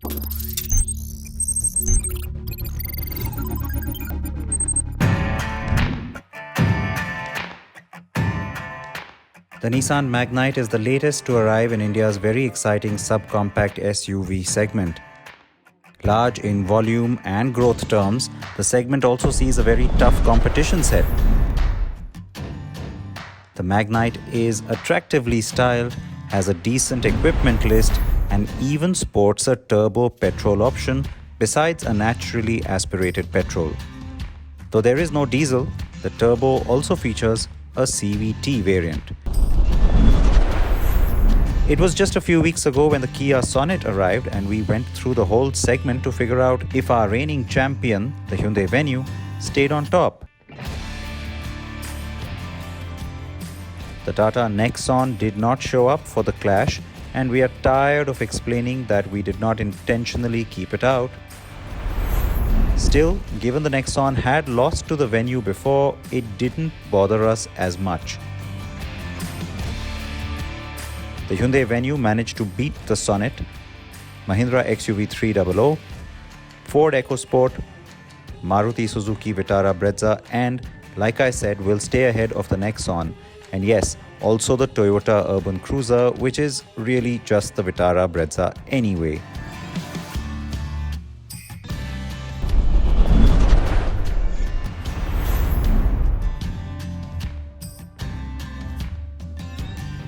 The Nissan Magnite is the latest to arrive in India's very exciting subcompact SUV segment. Large in volume and growth terms, the segment also sees a very tough competition set. The Magnite is attractively styled, has a decent equipment list, and even sports a turbo petrol option besides a naturally aspirated petrol. Though there is no diesel, the turbo also features a CVT variant. It was just a few weeks ago when the Kia Sonet arrived, and we went through the whole segment to figure out if our reigning champion, the Hyundai Venue, stayed on top. The Tata Nexon did not show up for the clash, and we are tired of explaining that we did not intentionally keep it out. Still, given the Nexon had lost to the Venue before, it didn't bother us as much. The Hyundai Venue managed to beat the Sonet, Mahindra XUV 300, Ford EcoSport, Maruti Suzuki Vitara Brezza, and, like I said, will stay ahead of the Nexon. And yes, also the Toyota Urban Cruiser, which is really just the Vitara Brezza anyway.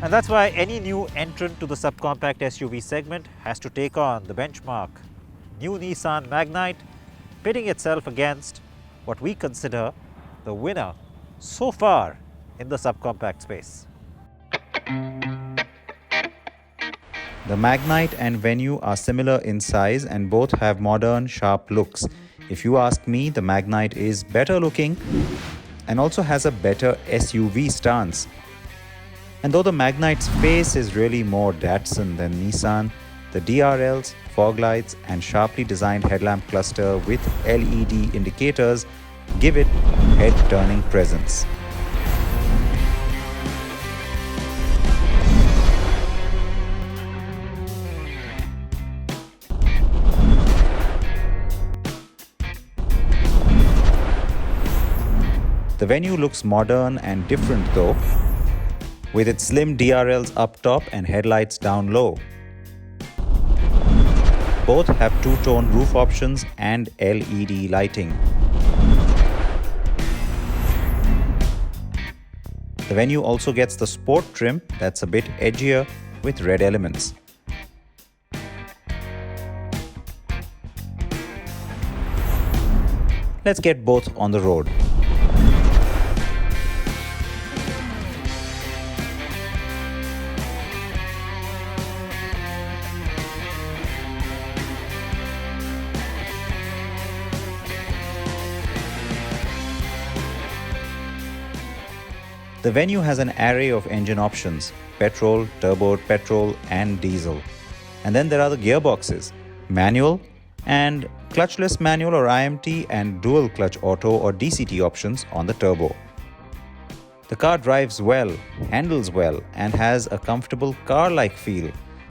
And that's why any new entrant to the subcompact SUV segment has to take on the benchmark. New Nissan Magnite pitting itself against what we consider the winner so far in the subcompact space. The Magnite and Venue are similar in size and both have modern, sharp looks. If you ask me, the Magnite is better looking and also has a better SUV stance. And though the Magnite's face is really more Datsun than Nissan, the DRLs, fog lights, and sharply designed headlamp cluster with LED indicators give it head-turning presence. The Venue looks modern and different though, with its slim DRLs up top and headlights down low. Both have two-tone roof options and LED lighting. The Venue also gets the sport trim that's a bit edgier with red elements. Let's get both on the road. The Venue has an array of engine options: petrol, turbo, petrol, and diesel. And then there are the gearboxes: manual and clutchless manual or IMT, and dual clutch auto or DCT options on the turbo. The car drives well, handles well, and has a comfortable car-like feel.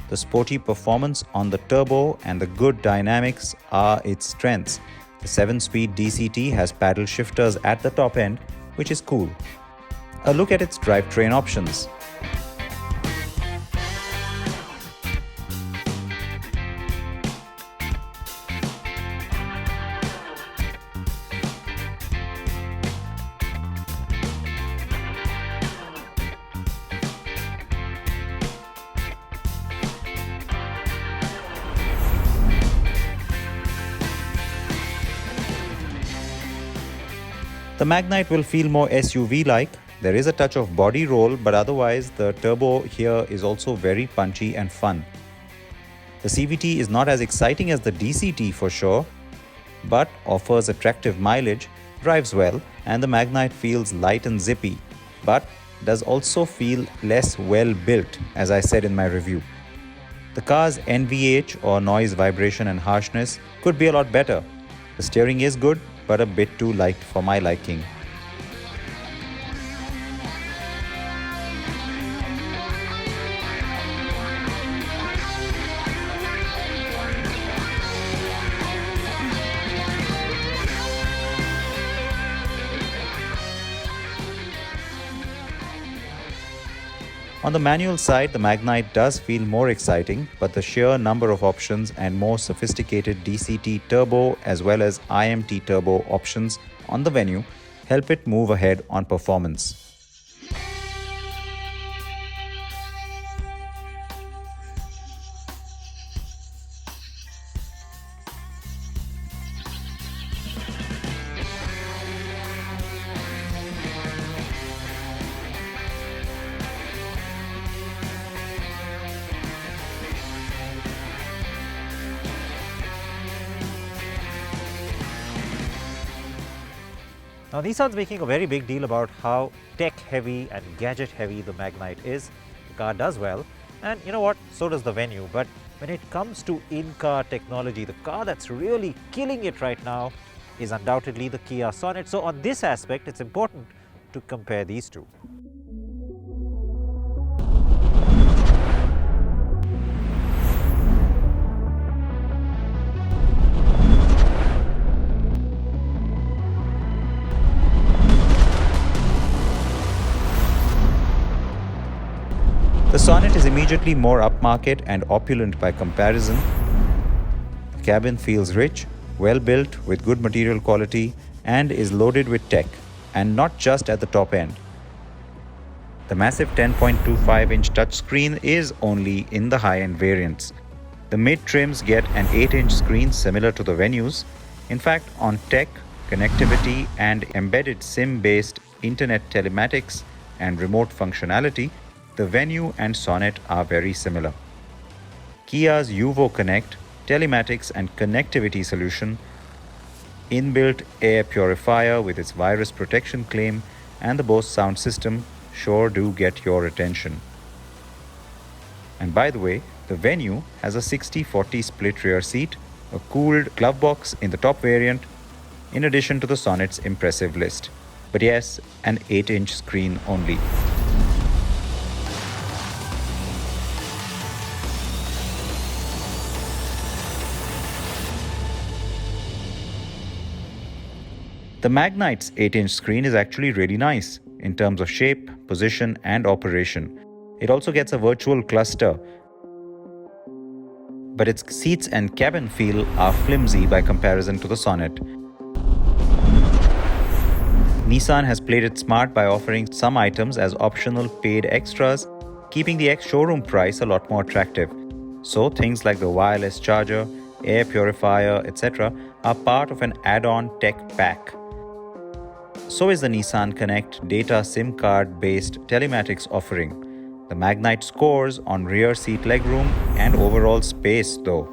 The sporty performance on the turbo and the good dynamics are its strengths. The 7-speed DCT has paddle shifters at the top end, which is cool. A look at its drivetrain options. The Magnite will feel more SUV-like. There is a touch of body roll, but otherwise the turbo here is also very punchy and fun. The CVT is not as exciting as the DCT for sure, but offers attractive mileage, drives well, and the Magnite feels light and zippy, but does also feel less well built, as I said in my review. The car's NVH or noise, vibration and harshness could be a lot better. The steering is good, but a bit too light for my liking. On the manual side, the Magnite does feel more exciting, but the sheer number of options and more sophisticated DCT turbo as well as IMT turbo options on the Venue help it move ahead on performance. Now, Nissan's making a very big deal about how tech-heavy and gadget-heavy the Magnite is. The car does well, and you know what? So does the Venue. But when it comes to in-car technology, the car that's really killing it right now is undoubtedly the Kia Sonet. So on this aspect, it's important to compare these two. The Sonet is immediately more upmarket and opulent by comparison. The cabin feels rich, well built with good material quality, and is loaded with tech, and not just at the top end. The massive 10.25-inch touchscreen is only in the high-end variants. The mid trims get an 8-inch screen similar to the Venues. In fact, on tech, connectivity, and embedded SIM-based internet telematics and remote functionality, the Venue and Sonet are very similar. Kia's Yuvo Connect, telematics and connectivity solution, inbuilt air purifier with its virus protection claim, and the Bose sound system sure do get your attention. And by the way, the Venue has a 60-40 split rear seat, a cooled glove box in the top variant, in addition to the Sonet's impressive list. But yes, an 8-inch screen only. The Magnite's 8-inch screen is actually really nice in terms of shape, position, and operation. It also gets a virtual cluster, but its seats and cabin feel are flimsy by comparison to the Sonet. Nissan has played it smart by offering some items as optional paid extras, keeping the ex-showroom price a lot more attractive. So things like the wireless charger, air purifier, etc. are part of an add-on tech pack. So is the Nissan Connect data SIM card based telematics offering. The Magnite scores on rear seat legroom and overall space though.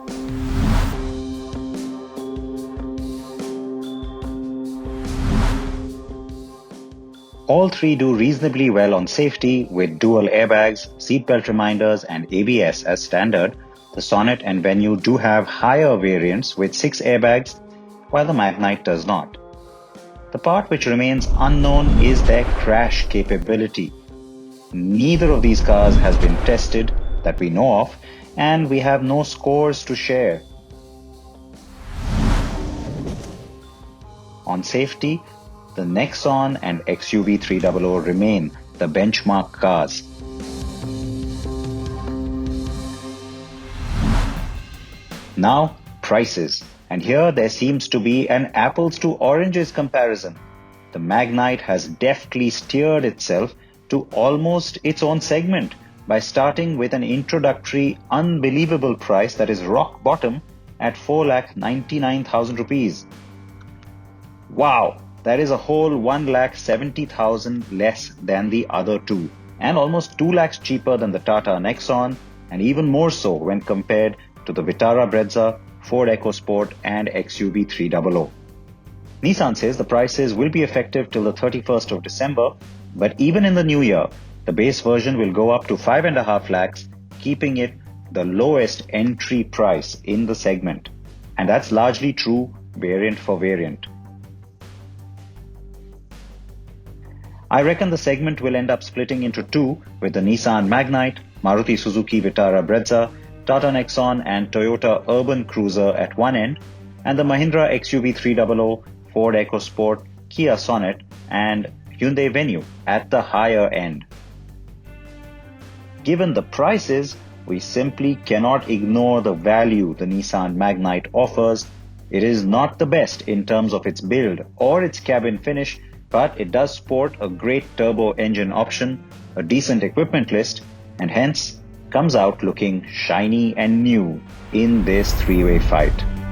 All three do reasonably well on safety with dual airbags, seatbelt reminders and ABS as standard. The Sonet and Venue do have higher variants with 6 airbags, while the Magnite does not. The part which remains unknown is their crash capability. Neither of these cars has been tested that we know of, and we have no scores to share. On safety, the Nexon and XUV 300 remain the benchmark cars. Now, prices. And here there seems to be an apples to oranges comparison. The Magnite has deftly steered itself to almost its own segment by starting with an introductory unbelievable price that is rock bottom at 4,99,000 rupees. Wow, that is a whole 1,70,000 less than the other two, and almost 2 lakhs cheaper than the Tata Nexon, and even more so when compared to the Vitara Brezza, Ford EcoSport and XUV 300. Nissan says the prices will be effective till the 31st of December, but even in the new year, the base version will go up to 5.5 lakhs, keeping it the lowest entry price in the segment. And that's largely true variant for variant. I reckon the segment will end up splitting into two, with the Nissan Magnite, Maruti Suzuki Vitara Brezza, Tata Nexon and Toyota Urban Cruiser at one end, and the Mahindra XUV 300, Ford EcoSport, Kia Sonet and Hyundai Venue at the higher end. given the prices, we simply cannot ignore the value the Nissan Magnite offers. It is not the best in terms of its build or its cabin finish, but it does sport a great turbo engine option, a decent equipment list, and hence comes out looking shiny and new in this three-way fight.